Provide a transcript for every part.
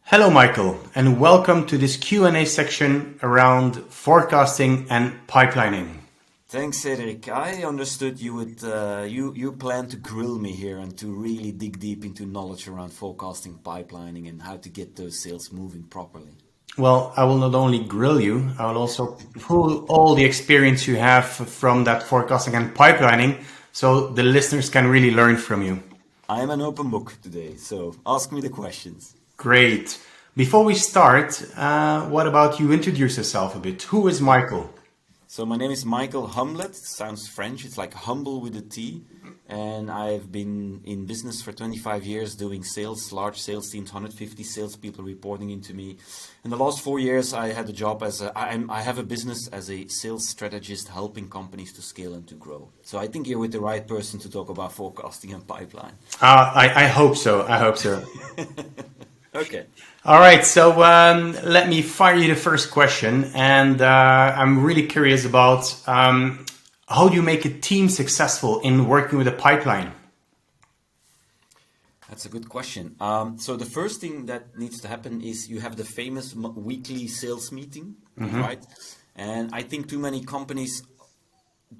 Hello, Michael, and welcome to this Q&A section around forecasting and pipelining. Thanks, Cedric. I understood you would you plan to grill me here and to really dig deep into knowledge around forecasting, pipelining, and how to get those sales moving properly. Well, I will not only grill you, I will also pull all the experience you have from that forecasting and pipelining so the listeners can really learn from you. I am an open book today, so ask me the questions. Great. Before we start, what about you introduce yourself a bit? Who is Michael? So my name is Michael Humblet. Sounds French. It's like humble with a T. And I've been in business for 25 years doing sales, large sales teams, 150 salespeople reporting into me. In the last 4 years, I had a job I have a business as a sales strategist helping companies to scale and to grow. So I think you're with the right person to talk about forecasting and pipeline. I hope so. I hope so. Okay. All right, so let me fire you the first question, and I'm really curious about how do you make a team successful in working with a pipeline? That's a good question. So the first thing that needs to happen is you have the famous weekly sales meeting, right? And I think too many companies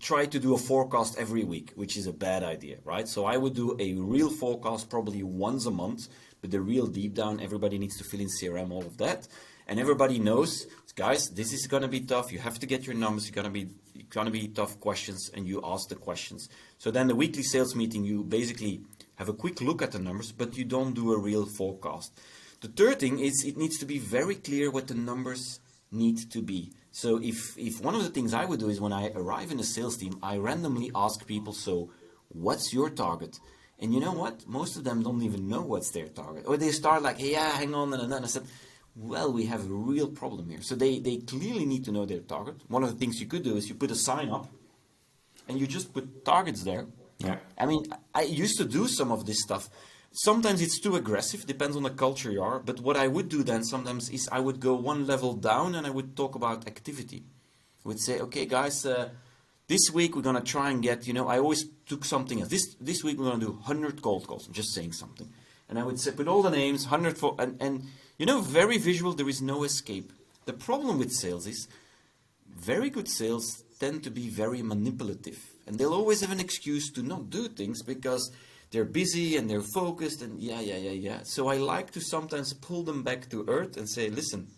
try to do a forecast every week, which is a bad idea, right? So I would do a real forecast probably once a month, but the real deep down, everybody needs to fill in CRM, all of that. And everybody knows, guys, this is going to be tough. You have to get your numbers. You're going to be tough questions, and you ask the questions. So then the weekly sales meeting, you basically have a quick look at the numbers, but you don't do a real forecast. The third thing is it needs to be very clear what the numbers need to be. So if one of the things I would do is when I arrive in a sales team, I randomly ask people, so what's your target? And you know what? Most of them don't even know what's their target. Or they start like, hey, yeah, hang on. And then I said, well, we have a real problem here. So they clearly need to know their target. One of the things you could do is you put a sign up and you just put targets there. Yeah. I mean, I used to do some of this stuff. Sometimes it's too aggressive, depends on the culture you are. But what I would do then sometimes is I would go one level down and I would talk about activity. I would say, okay, guys, this week we're going to try and get, I always took something else. This week we're going to do 100 cold calls. I'm just saying something. And I would say, put all the names, 100 for, and very visual, there is no escape. The problem with sales is very good sales tend to be very manipulative. And they'll always have an excuse to not do things because they're busy and they're focused and yeah. So I like to sometimes pull them back to earth and say, listen,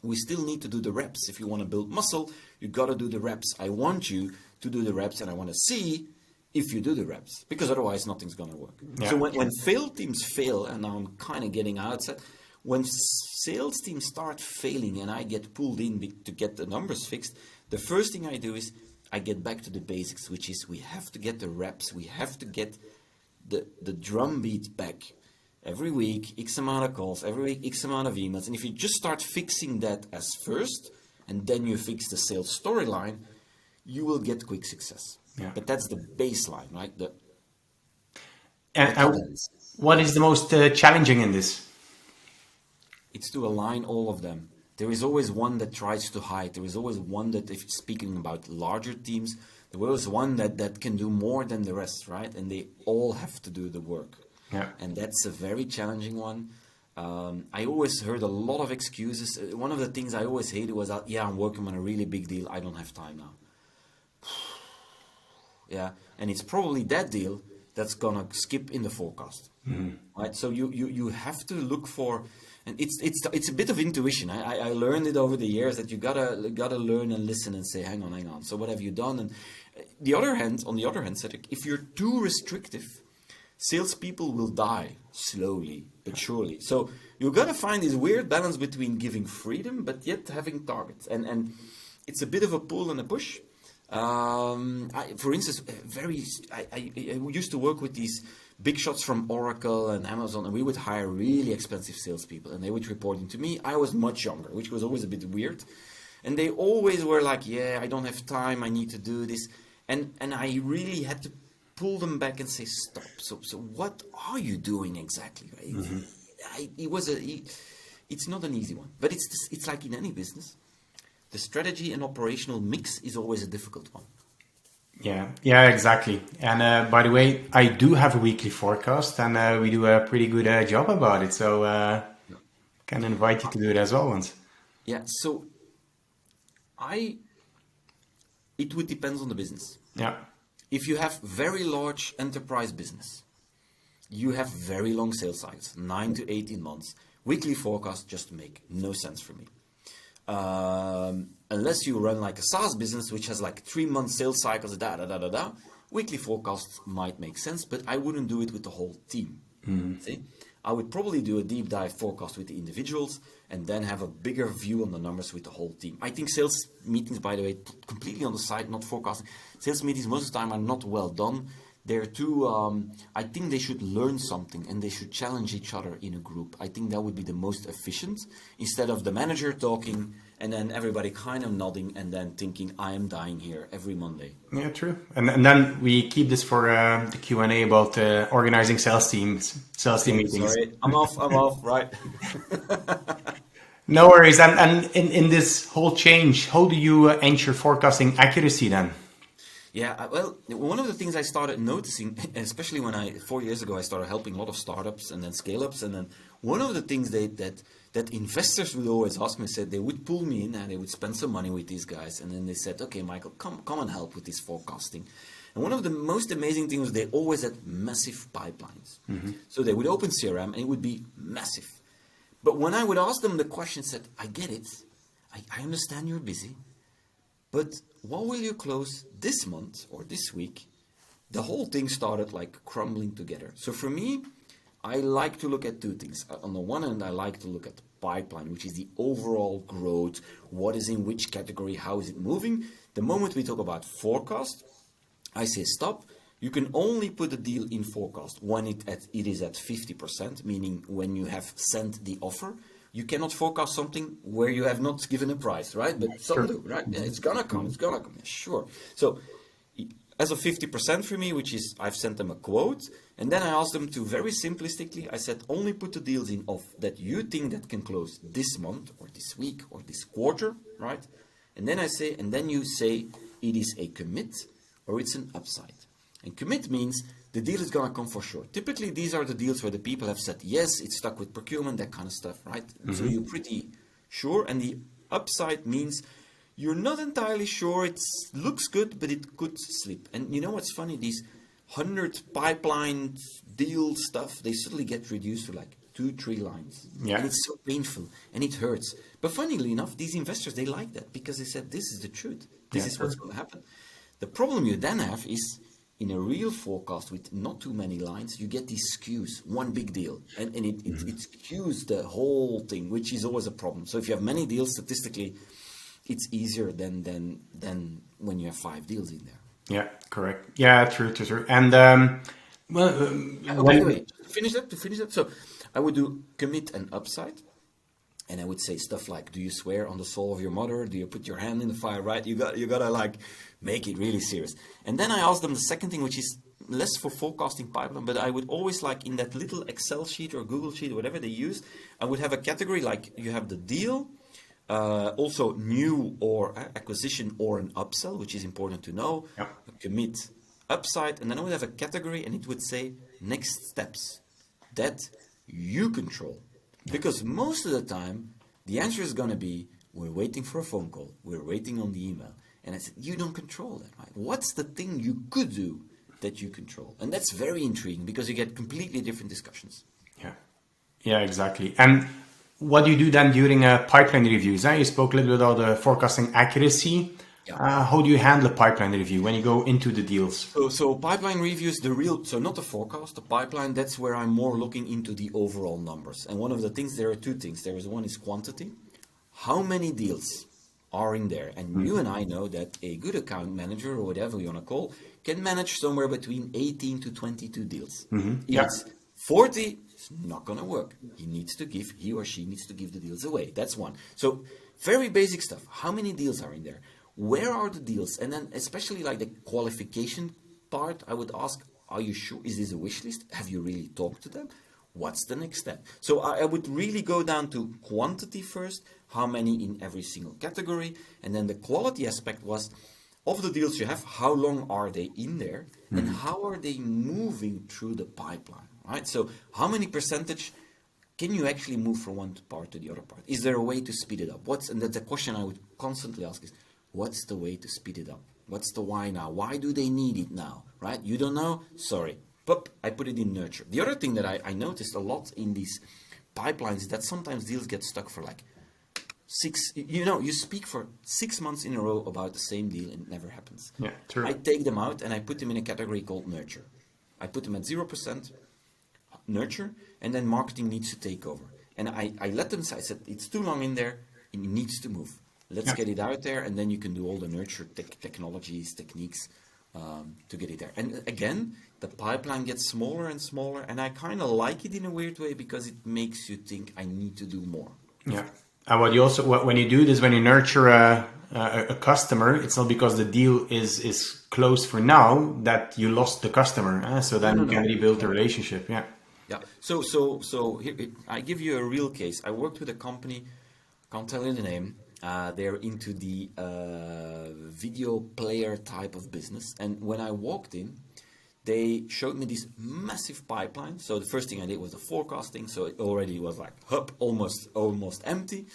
we still need to do the reps. If you want to build muscle, you got to do the reps. I want you to do the reps and I want to see if you do the reps because otherwise nothing's going to work. Yeah. So when failed teams fail, and now I'm kind of getting outside, when sales teams start failing and I get pulled in to get the numbers fixed, the first thing I do is I get back to the basics, which is we have to get the reps. We have to get the drum beat back. Every week, X amount of calls, every week, X amount of emails. And if you just start fixing that as first, and then you fix the sales storyline, you will get quick success. Yeah. But that's the baseline, right? What is the most challenging in this? It's to align all of them. There is always one that tries to hide. There is always one that, if speaking about larger teams, there was one that can do more than the rest, right? And they all have to do the work. Yeah. And that's a very challenging one. I always heard a lot of excuses. One of the things I always hated was, I'm working on a really big deal. I don't have time now. Yeah, and it's probably that deal that's going to skip in the forecast. Mm-hmm. Right? So you have to look for... And it's a bit of intuition. I learned it over the years that you gotta learn and listen and say, hang on. So what have you done? And on the other hand, Cedric, if you're too restrictive, salespeople will die slowly but surely. So you gotta find this weird balance between giving freedom but yet having targets. And it's a bit of a pull and a push. For instance, I used to work with these big shots from Oracle and Amazon, and we would hire really expensive salespeople, and they would report into me. I was much younger, which was always a bit weird, and they always were like, I don't have time, I need to do this, and I really had to pull them back and say, stop. So what are you doing exactly? Right? Mm-hmm. It's not an easy one, but it's like in any business. The strategy and operational mix is always a difficult one. Yeah, exactly. And by the way, I do have a weekly forecast, and we do a pretty good job about it. So Can invite you to do it as well once. Yeah, so it would depend on the business. Yeah. If you have very large enterprise business, you have very long sales cycles, 9 to 18 months. Weekly forecasts just make no sense for me. Unless you run like a SaaS business, which has like 3 month sales cycles, weekly forecasts might make sense, but I wouldn't do it with the whole team. See? I would probably do a deep dive forecast with the individuals and then have a bigger view on the numbers with the whole team. I think sales meetings, by the way, completely on the side, not forecasting. Sales meetings most of the time are not well done. They're too, I think they should learn something and they should challenge each other in a group. I think that would be the most efficient instead of the manager talking and then everybody kind of nodding and then thinking, I am dying here every Monday. Yeah, true. And then we keep this for the Q&A about organizing sales team meetings. Sorry, I'm off, right? No worries. And in this whole change, how do you ensure forecasting accuracy then? Yeah, well, one of the things I started noticing, especially when 4 years ago, I started helping a lot of startups and then scale-ups, and then one of the things that investors would always ask me, said they would pull me in and they would spend some money with these guys, and then they said, okay, Michael, come and help with this forecasting. And one of the most amazing things was they always had massive pipelines. So they would open CRM and it would be massive. But when I would ask them the question, said, I get it, I understand you're busy, but what will you close this month or this week? The whole thing started like crumbling together. So for me, I like to look at two things. On the one hand, I like to look at the pipeline, which is the overall growth. What is in which category? How is it moving? The moment we talk about forecast, I say stop. You can only put a deal in forecast when it is at 50%, meaning when you have sent the offer. You cannot forecast something where you have not given a price, right? But some do, right? It's gonna come, sure. So as a 50% for me, which is I've sent them a quote, and then I asked them to very simplistically, I said only put the deals in of that you think that can close this month or this week or this quarter, right? And then you say it is a commit or it's an upside. And commit means the deal is going to come for sure. Typically, these are the deals where the people have said, yes, it's stuck with procurement, that kind of stuff, right? So you're pretty sure. And the upside means you're not entirely sure. It looks good, but it could slip. And you know what's funny? These 100 pipeline deal stuff, they suddenly get reduced to like 2-3 lines. Yeah. And it's so painful and it hurts. But funnily enough, these investors, they like that because they said, this is the truth. This is what's going to happen. The problem you then have is, in a real forecast with not too many lines, you get these skews, one big deal, and it skews the whole thing, which is always a problem. So if you have many deals, statistically, it's easier than when you have 5 deals in there. Yeah, correct. Yeah, true. And By the way, to finish that, so I would do commit and upside. And I would say stuff like, do you swear on the soul of your mother? Do you put your hand in the fire, right? You gotta like make it really serious. And then I asked them the second thing, which is less for forecasting pipeline, but I would always like in that little Excel sheet or Google sheet, whatever they use, I would have a category like you have the deal, also new or acquisition or an upsell, which is important to know, a commit, upside, and then I would have a category and it would say next steps that you control. Because most of the time, the answer is going to be, we're waiting for a phone call, we're waiting on the email. And I said, you don't control that, right? What's the thing you could do that you control? And that's very intriguing because you get completely different discussions. Yeah, exactly. And what do you do then during pipeline reviews? You spoke a little bit about the forecasting accuracy. How do you handle a pipeline review when you go into the deals? So pipeline reviews, so not the forecast, the pipeline, that's where I'm more looking into the overall numbers. And one of the things, there are 2 things. One is quantity. How many deals are in there? And you and I know that a good account manager, or whatever you want to call, can manage somewhere between 18 to 22 deals. If it's 40, it's not going to work. He or she needs to give the deals away. That's one. So very basic stuff. How many deals are in there? Where are the deals? And then especially like the qualification part, I would ask, are you sure? Is this a wish list? Have you really talked to them? What's the next step? So I would really go down to quantity first, how many in every single category. And then the quality aspect was, of the deals you have, how long are they in there? And how are they moving through the pipeline, right? So how many percentage can you actually move from one part to the other part? Is there a way to speed it up? And that's a question I would constantly ask is, what's the way to speed it up? What's the why now? Why do they need it now, right? You don't know? Sorry. But I put it in nurture. The other thing that I noticed a lot in these pipelines is that sometimes deals get stuck for like you speak for 6 months in a row about the same deal and it never happens. Yeah, true. I take them out and I put them in a category called nurture. I put them at 0% nurture, and then marketing needs to take over. And I let them say, I said, it's too long in there, and it needs to move. Let's get it out there, and then you can do all the nurture technologies, techniques to get it there. And again, the pipeline gets smaller and smaller, and I kind of like it in a weird way because it makes you think I need to do more. Yeah. And when you do this, when you nurture a customer, it's not because the deal is closed for now that you lost the customer. So then you can rebuild the relationship. Yeah. Yeah. So here, I give you a real case. I worked with a company, can't tell you the name. They're into the video player type of business. And when I walked in, they showed me this massive pipeline. So the first thing I did was the forecasting. So it already was like almost empty.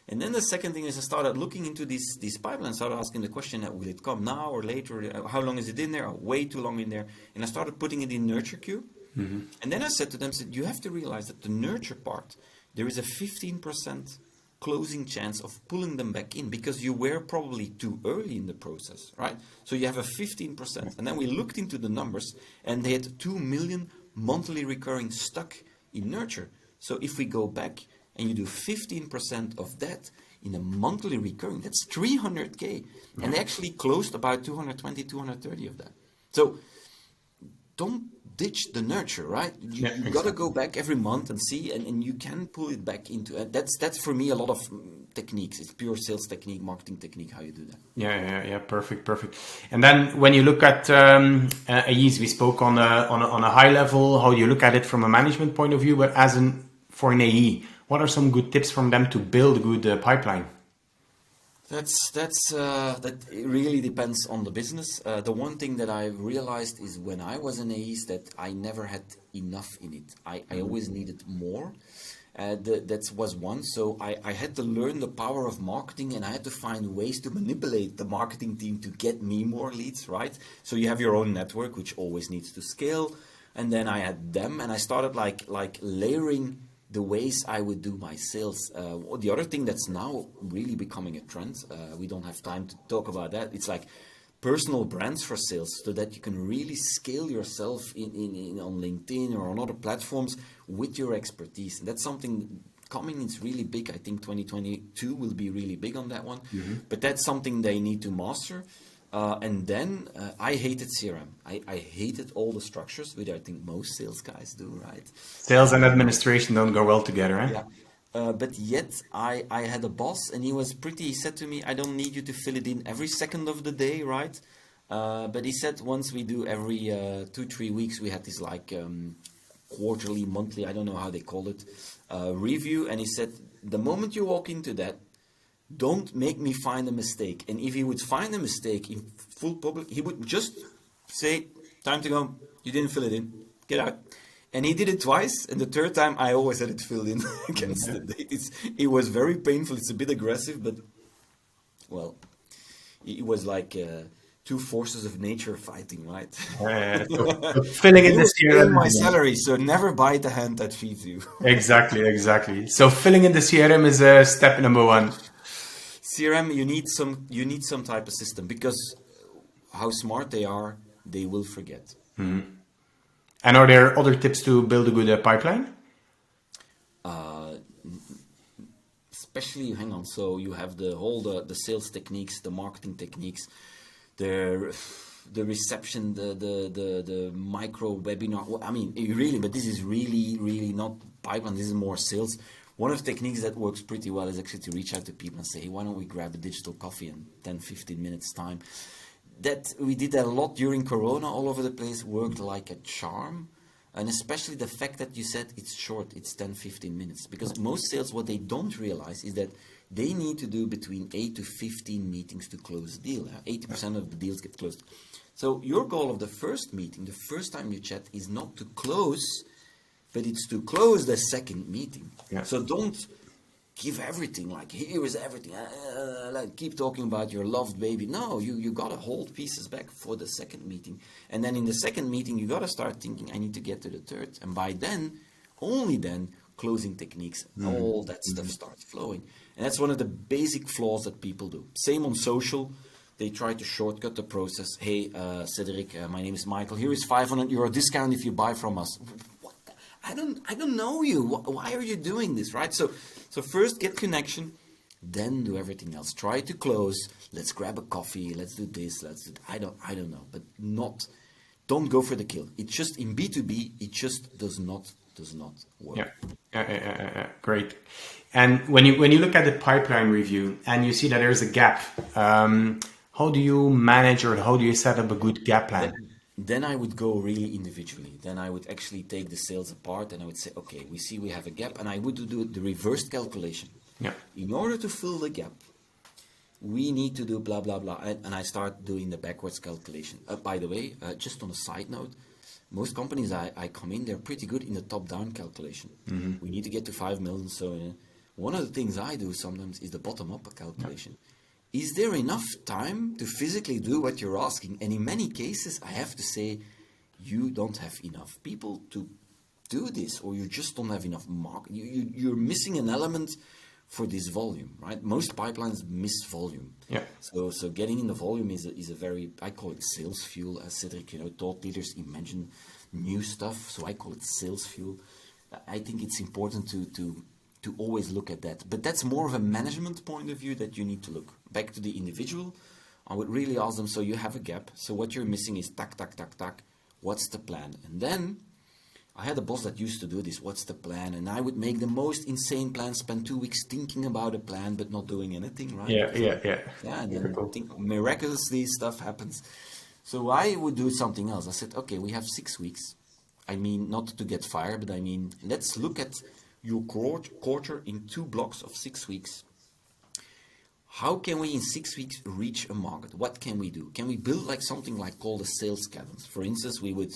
And then the second thing is I started looking into these pipelines, started asking the question, will it come now or later? How long is it in there? Way too long in there. And I started putting it in nurture queue. Mm-hmm. And then I said to them, you have to realize that the nurture part, there is a 15% closing chance of pulling them back in because you were probably too early in the process, right? So you have a 15%. And then we looked into the numbers and they had 2 million monthly recurring stuck in nurture. So if we go back and you do 15% of that in a monthly recurring, that's 300K. Yeah. And they actually closed about 220, 230 of that. So don't ditch the nurture, right? You got to go back every month and see, and you can pull it back into it. That's for me a lot of techniques. It's pure sales technique, marketing technique, how you do that. Yeah. Perfect. And then when you look at AEs, we spoke on a high level, how you look at it from a management point of view, but for an AE, what are some good tips from them to build a good pipeline? That really depends on the business. The one thing that I realized is when I was an AE is that I never had enough in it. I always needed more. That was one. So I had to learn the power of marketing, and I had to find ways to manipulate the marketing team to get me more leads, right? So you have your own network, which always needs to scale. And then I had them, and I started like layering the ways I would do my sales. The other thing that's now really becoming a trend, we don't have time to talk about that, it's like personal brands for sales, so that you can really scale yourself on LinkedIn or on other platforms with your expertise. And that's something coming, it's really big. I think 2022 will be really big on that one. Mm-hmm. But that's something they need to master. And then I hated CRM. I hated all the structures, which I think most sales guys do, right? Sales and administration don't go well together, eh? Yeah. But yet I had a boss, and he said to me, I don't need you to fill it in every second of the day, right? But he said once we do every 2-3 weeks, we had this like quarterly, monthly, I don't know how they call it, review. And he said, the moment you walk into that, don't make me find a mistake. And if he would find a mistake in full public, he would just say, time to go, you didn't fill it in, get out. And he did it twice, and the third time I always had it filled in against the date. It was very painful, it's a bit aggressive, but well, it was like two forces of nature fighting, right? So filling in the CRM. My salary, so never bite the hand that feeds you. Exactly. So filling in the CRM is step number one. CRM, you need some type of system, because how smart they are, they will forget. Mm-hmm. And are there other tips to build a good pipeline? Especially, hang on. So you have the sales techniques, the marketing techniques, the reception, the micro webinar. I mean, really, but this is really not pipeline. This is more sales. One of the techniques that works pretty well is actually to reach out to people and say, hey, why don't we grab a digital coffee in 10-15 minutes time? That we did that a lot during Corona, all over the place, worked like a charm. And especially the fact that you said it's short, it's 10-15 minutes. Because most sales, what they don't realize is that they need to do between 8 to 15 meetings to close a deal. 80% of the deals get closed. So your goal of the first meeting, the first time you chat, is not to close but it's to close the second meeting. Yeah. So don't give everything, like here is everything, like keep talking about your loved baby. No, you gotta hold pieces back for the second meeting. And then in the second meeting, you gotta start thinking, I need to get to the third. And by then, only then, closing techniques, all that stuff starts flowing. And that's one of the basic flaws that people do. Same on social. They try to shortcut the process. Hey, Cedric, my name is Michael. Here is €500 discount if you buy from us. What? I don't know you. Why are you doing this, right? So first get connection, then do everything else. Try to close. Let's grab a coffee. Let's do this. Let's do. I don't know, but don't go for the kill. It just in B2B. It just does not work. Yeah. Great. And when you look at the pipeline review and you see that there's a gap, how do you manage or how do you set up a good gap plan? Then I would go really individually. Then I would actually take the sales apart and I would say, okay, we see we have a gap, and I would do the reversed calculation. Yeah. In order to fill the gap, we need to do blah, blah, blah. And I start doing the backwards calculation. By the way, just on a side note, most companies I come in, they're pretty good in the top-down calculation. We need to get to 5 million. So one of the things I do sometimes is the bottom-up calculation. Is there enough time to physically do what you're asking? And in many cases, I have to say, you don't have enough people to do this, or you just don't have enough market. You're missing an element for this volume, right? Most pipelines miss volume. Yeah. So getting in the volume is a very, I call it sales fuel. As Cedric, thought leaders imagine new stuff, so I call it sales fuel. I think it's important to always look at that. But that's more of a management point of view that you need to look. Back to the individual, I would really ask them, so you have a gap. So what you're missing is tack, tack, tack, tack. What's the plan? And then I had a boss that used to do this. What's the plan? And I would make the most insane plan, spend 2 weeks thinking about a plan, but not doing anything, right? Yeah. And then miraculously stuff happens. So I would do something else. I said, okay, we have 6 weeks. I mean, not to get fired, but I mean, let's look at your quarter in 2 blocks of 6 weeks. How can we in 6 weeks reach a market? What can we do? Can we build like something like called a sales cadence? For instance, we would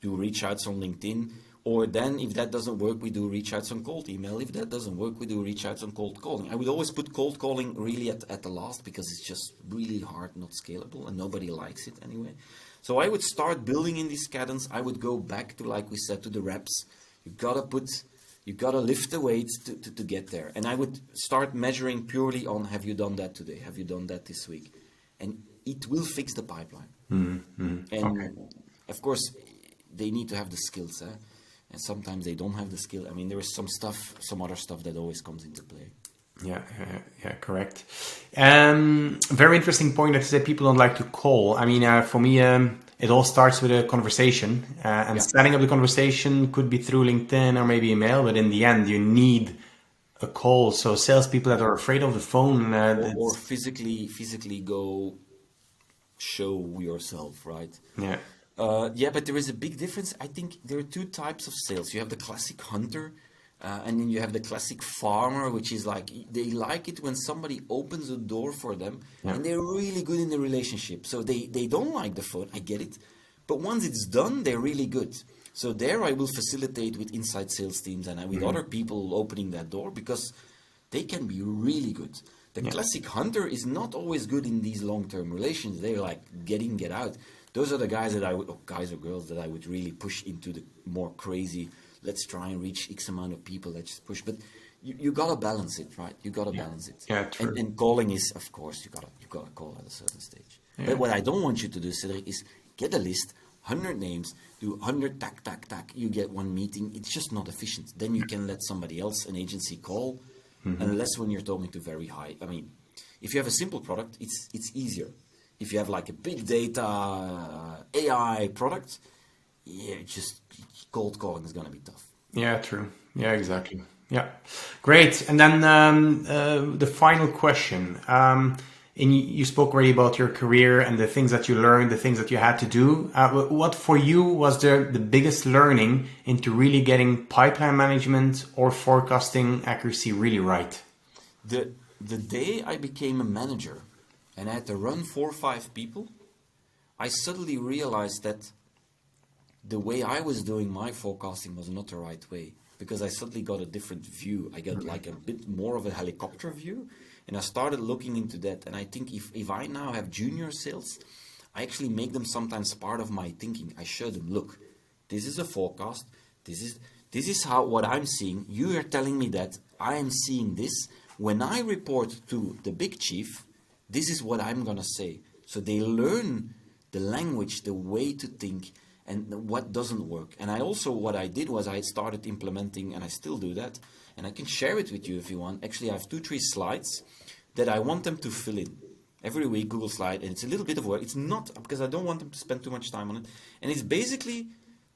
do reach outs on LinkedIn, or then if that doesn't work, we do reach outs on cold email. If that doesn't work, we do reach outs on cold calling. I would always put cold calling really at the last because it's just really hard, not scalable, and nobody likes it anyway. So I would start building in this cadence. I would go back to, like we said, to the reps. You gotta lift the weights to get there. And I would start measuring purely on, have you done that today? Have you done that this week? And it will fix the pipeline. And of course, they need to have the skills. And sometimes they don't have the skill. I mean, there is some other stuff that always comes into play. Yeah, correct. Very interesting point that you said people don't like to call. I mean, for me, it all starts with a conversation, and setting up the conversation could be through LinkedIn or maybe email, but in the end, you need a call. So salespeople that are afraid of the phone, or physically go show yourself, right? Yeah. But there is a big difference. I think there are 2 types of sales. You have the classic hunter, and then you have the classic farmer, which is like, they like it when somebody opens a door for them, and they're really good in the relationship. So they don't like the phone, I get it. But once it's done, they're really good. So there I will facilitate with inside sales teams and with other people opening that door, because they can be really good. The classic hunter is not always good in these long-term relations. They're like get in, get out. Those are the guys that guys or girls that I would really push into the more crazy, let's try and reach X amount of people, let's push. But you gotta balance it, right? You gotta balance it. Yeah, true. And calling is, of course, you gotta call at a certain stage. Yeah. But what I don't want you to do, Cedric, is get a list, 100 names, do 100 tack, tack, tack. You get 1 meeting. It's just not efficient. Then you can let somebody else, an agency, call, unless when you're talking to very high. I mean, if you have a simple product, it's easier. If you have like a big data AI product, just cold calling is going to be tough. Yeah, true. Yeah, exactly. Yeah, great. And then the final question. You spoke already about your career and the things that you learned, the things that you had to do. What for you was the biggest learning into really getting pipeline management or forecasting accuracy really right? The day I became a manager and I had to run 4 or 5 people, I suddenly realized that the way I was doing my forecasting was not the right way, because I suddenly got a different view. I got like a bit more of a helicopter view, and I started looking into that. And I think if I now have junior sales, I actually make them sometimes part of my thinking. I show them, look, this is a forecast. This is how what I'm seeing. You are telling me that I am seeing this. When I report to the big chief, this is what I'm gonna say. So they learn the language, the way to think, and what doesn't work. And I also, what I did was I started implementing, and I still do that, and I can share it with you if you want. Actually, I have 2-3 slides that I want them to fill in. Every week, Google slide, and it's a little bit of work. It's not, because I don't want them to spend too much time on it. And it's basically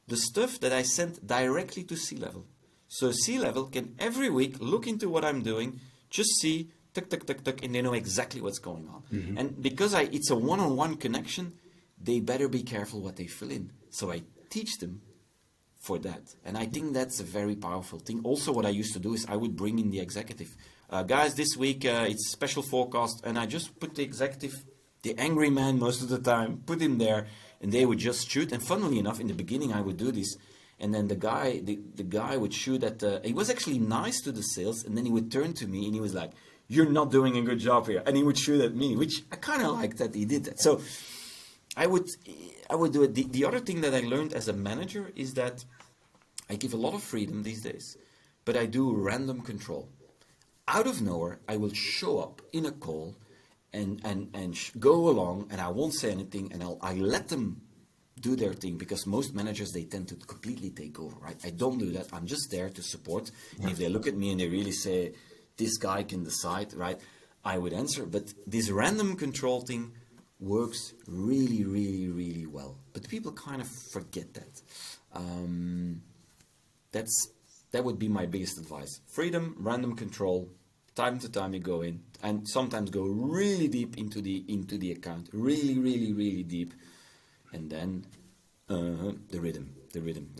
the stuff that I sent directly to C-level. So C-level can every week look into what I'm doing, just see, tuck, tuck, tuck, tuck, and they know exactly what's going on. Mm-hmm. And because it's a one-on-one connection, they better be careful what they fill in. So I teach them for that. And I think that's a very powerful thing. Also, what I used to do is I would bring in the executive. Guys, this week it's special forecast, and I just put the executive, the angry man most of the time, put him there, and they would just shoot. And funnily enough, in the beginning I would do this, and then the guy would shoot at he was actually nice to the sales, and then he would turn to me and he was like, "You're not doing a good job here," and he would shoot at me, which I kind of liked that he did that. So I would do it. The other thing that I learned as a manager is that I give a lot of freedom these days, but I do random control. Out of nowhere, I will show up in a call and go along, and I won't say anything, and I let them do their thing, because most managers, they tend to completely take over, right? I don't do that. I'm just there to support. And if they look at me and they really say, this guy can decide, right, I would answer. But this random control thing works really, really, really well. But people kind of forget that. That would be my biggest advice. Freedom, random control, time to time you go in, and sometimes go really deep into the account, really, really, really deep, and then the rhythm,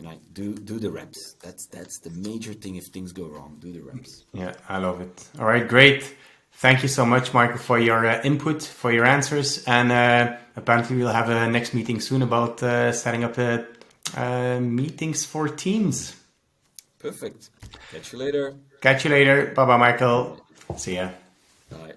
right? Do the reps. That's the major thing. If things go wrong, do the reps. Yeah, I love it. All right, great. Thank you so much, Michael, for your input, for your answers, and apparently we'll have a next meeting soon about setting up meetings for teams. Perfect. Catch you later. Catch you later. Bye-bye, Michael. See ya. Bye.